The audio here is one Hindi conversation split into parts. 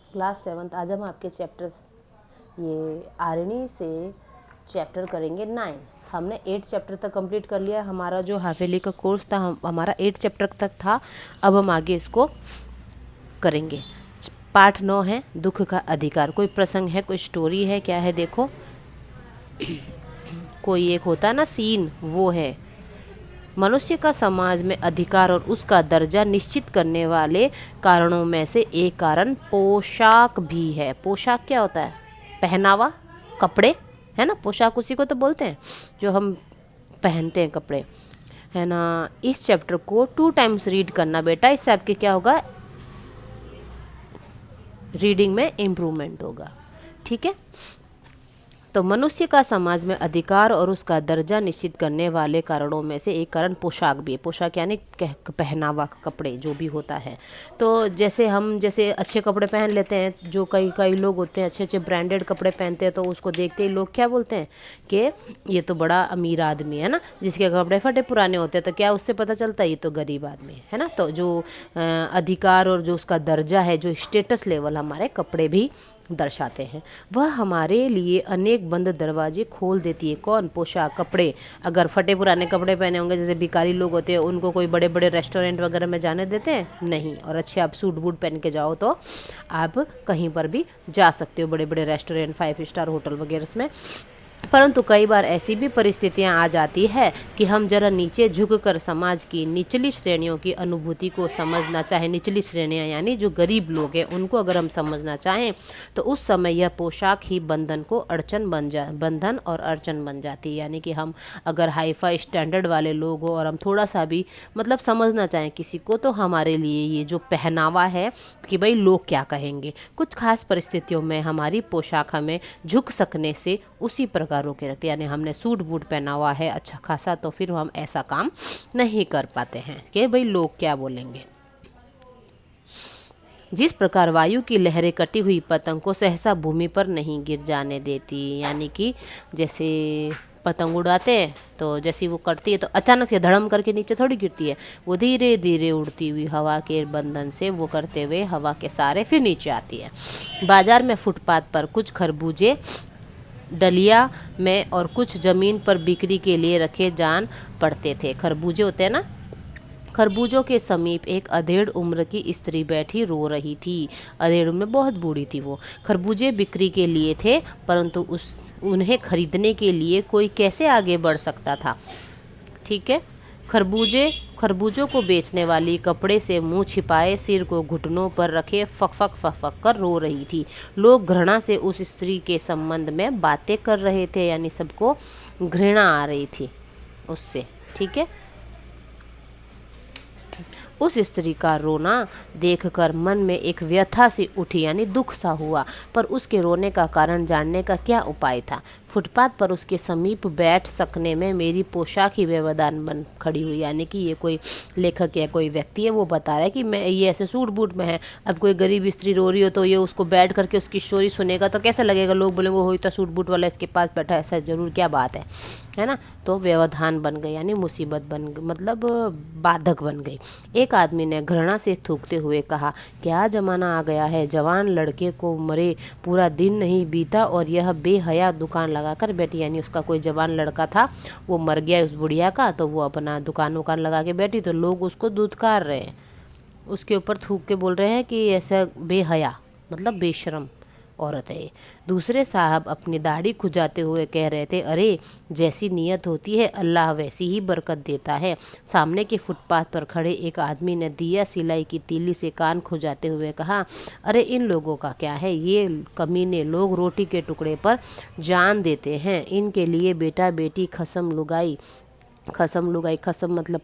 Class 7th। आज हम आपके चैप्टर्स ये आरणी से चैप्टर करेंगे 9। हमने 8 चैप्टर तक कंप्लीट कर लिया। हमारा जो हाफेली का कोर्स था हमारा 8 चैप्टर तक था। अब हम आगे इसको करेंगे। पाठ 9 है दुख का अधिकार। कोई प्रसंग है, कोई स्टोरी है, क्या है देखो। कोई एक होता है ना सीन, वो है मनुष्य का समाज में अधिकार और उसका दर्जा निश्चित करने वाले कारणों में से एक कारण पोशाक भी है। पोशाक क्या होता है? पहनावा, कपड़े, है ना। पोशाक उसी को तो बोलते हैं जो हम पहनते हैं, कपड़े, है ना। इस चैप्टर को 2 टाइम्स रीड करना बेटा, इससे आपके क्या होगा, रीडिंग में इम्प्रूवमेंट होगा। ठीक है। तो मनुष्य का समाज में अधिकार और उसका दर्जा निश्चित करने वाले कारणों में से एक कारण पोशाक भी है। पोशाक यानी पहनावा, कपड़े जो भी होता है। तो जैसे हम जैसे अच्छे कपड़े पहन लेते हैं, जो कई कई लोग होते हैं अच्छे अच्छे ब्रांडेड कपड़े पहनते हैं, तो उसको देखते ही लोग क्या बोलते हैं कि ये तो बड़ा अमीर आदमी है ना। जिसके कपड़े फटे पुराने होते हैं तो क्या उससे पता चलता है ये तो गरीब आदमी है ना। तो जो अधिकार और जो उसका दर्जा है, जो स्टेटस लेवल हमारे कपड़े भी दर्शाते हैं, वह हमारे लिए अनेक बंद दरवाजे खोल देती है। कौन? पोशाक, कपड़े। अगर फटे पुराने कपड़े पहने होंगे, जैसे भिखारी लोग होते हैं, उनको कोई बड़े बड़े रेस्टोरेंट वगैरह में जाने देते हैं? नहीं। और अच्छे आप सूट बूट पहन के जाओ तो आप कहीं पर भी जा सकते हो, बड़े बड़े रेस्टोरेंट, 5 स्टार होटल वगैरह में। परंतु कई बार ऐसी भी परिस्थितियां आ जाती है कि हम जरा नीचे झुककर समाज की निचली श्रेणियों की अनुभूति को समझना चाहें। निचली श्रेणियां यानी जो गरीब लोग हैं, उनको अगर हम समझना चाहें तो उस समय यह पोशाक ही बंधन और अड़चन बन जाती है। यानी कि हम अगर हाई फाई स्टैंडर्ड वाले लोग हो और हम थोड़ा सा भी मतलब समझना चाहें किसी को, तो हमारे लिए ये जो पहनावा है कि भाई लोग क्या कहेंगे, कुछ खास परिस्थितियों में हमारी पोशाक हमें झुक सकने से उसी प्रकार रोके रहते। यानी हमने सूट बूट पहना हुआ है अच्छा खासा, तो फिर हम ऐसा काम नहीं कर पाते हैं कि भाई लोग क्या बोलेंगे। जिस प्रकार वायु की लहरें कटी हुई पतंग को सहसा भूमि पर नहीं गिर जाने देती। यानी कि जैसे पतंग उड़ाते हैं तो जैसी वो कटती है तो अचानक से धड़म करके नीचे थोड़ी गिरती है, वो धीरे धीरे उड़ती हुई हवा के बंधन से वो करते हुए हवा के सहारे फिर नीचे आती है। बाजार में फुटपाथ पर कुछ खरबूजे डलिया में और कुछ ज़मीन पर बिक्री के लिए रखे जान पड़ते थे। खरबूजे होते हैं ना। खरबूजों के समीप एक अधेड़ उम्र की स्त्री बैठी रो रही थी। अधेड़ उम्र में बहुत बूढ़ी थी वो। खरबूजे बिक्री के लिए थे, परंतु उन्हें खरीदने के लिए कोई कैसे आगे बढ़ सकता था। ठीक है। खरबूजों को बेचने वाली कपड़े से मुंह छिपाए सिर को घुटनों पर रखे फक फक फक फक कर रो रही थी। लोग घृणा से उस स्त्री के संबंध में बातें कर रहे थे, यानी सबको घृणा आ रही थी उससे। ठीक है। उस स्त्री का रोना देखकर मन में एक व्यथा सी उठी, यानी दुख सा हुआ, पर उसके रोने का कारण जानने का क्या उपाय था। फुटपाथ पर उसके समीप बैठ सकने में मेरी पोशाक ही व्यवधान बन खड़ी हुई। यानी कि ये कोई लेखक या कोई व्यक्ति है, वो बता रहा है कि मैं ये ऐसे सूट बूट में है। अब कोई गरीब स्त्री रो रही हो तो ये उसको बैठ करके उसकी स्टोरी सुनेगा तो कैसा लगेगा, लोग बोलेंगे हो तो सूट बूट वाला इसके पास बैठा है, ऐसा जरूर क्या बात है ना। तो व्यवधान बन गई, यानी मुसीबत बन गई, मतलब बाधक बन गई। एक आदमी ने घृणा से थूकते हुए कहा, क्या जमाना आ गया है, जवान लड़के को मरे पूरा दिन नहीं बीता और यह बेहया दुकान लगाकर बैठी। यानी उसका कोई जवान लड़का था, वो मर गया उस बुढ़िया का, तो वो अपना दुकान लगा के बैठी, तो लोग उसको दुत्कार रहे हैं, उसके ऊपर थूक के बोल रहे हैं कि ऐसा बेहया मतलब बेशरम औरत है। दूसरे साहब अपनी दाढ़ी खुजाते हुए कह रहे थे, अरे जैसी नीयत होती है अल्लाह वैसी ही बरकत देता है। सामने के फुटपाथ पर खड़े एक आदमी ने दिया सिलाई की तीली से कान खुजाते हुए कहा, अरे इन लोगों का क्या है, ये कमीने लोग रोटी के टुकड़े पर जान देते हैं, इनके लिए बेटा बेटी खसम लुगाई खसम मतलब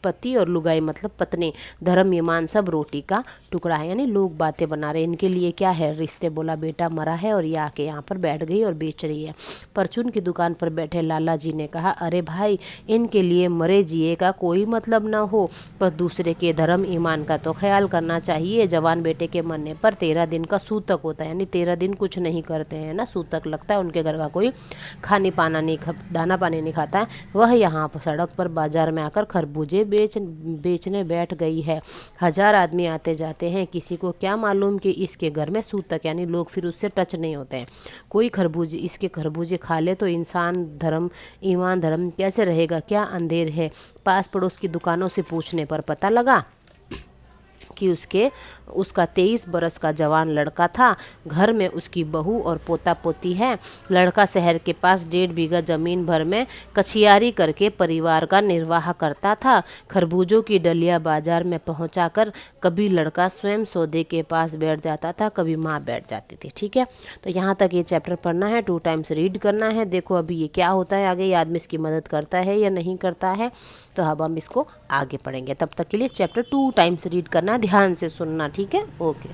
पति और लुगाई मतलब पत्नी, धर्म ईमान सब रोटी का टुकड़ा है। यानी लोग बातें बना रहे, इनके लिए क्या है रिश्ते। बोला बेटा मरा है और ये आके यहाँ पर बैठ गई और बेच रही है। परचून की दुकान पर बैठे लाला जी ने कहा, अरे भाई इनके लिए मरे जिए का कोई मतलब ना हो, पर दूसरे के धर्म ईमान का तो ख्याल करना चाहिए। जवान बेटे के मरने पर 13 दिन का सूतक होता है, यानी 13 दिन कुछ नहीं करते हैं ना, सूतक लगता है। उनके घर का कोई दाना पानी नहीं खाता है, वह यहाँ सड़क पर बाजार में आकर खरबूजे बेचने बैठ गई है। 1000 आदमी आते जाते हैं, किसी को क्या मालूम कि इसके घर में सूत तक, यानी लोग फिर उससे टच नहीं होते हैं। कोई इसके खरबूजे खा ले तो ईमान धर्म कैसे रहेगा? क्या अंधेर है? पास पड़ोस की दुकानों से पूछने पर पता लगा कि उसका 23 बरस का जवान लड़का था। घर में उसकी बहू और पोता पोती है। लड़का शहर के पास 1.5 बीघा जमीन भर में कछियारी करके परिवार का निर्वाह करता था। खरबूजों की डलिया बाजार में पहुंचाकर कभी लड़का स्वयं सौदे के पास बैठ जाता था, कभी माँ बैठ जाती थी। ठीक है, तो यहाँ तक ये चैप्टर पढ़ना है, 2 टाइम्स रीड करना है। देखो अभी ये क्या होता है आगे, ये आदमी इसकी मदद करता है या नहीं करता है, तो अब हम इसको आगे पढ़ेंगे। तब तक के लिए चैप्टर 2 टाइम्स रीड करना, ध्यान से सुनना। ठीक है, ओके।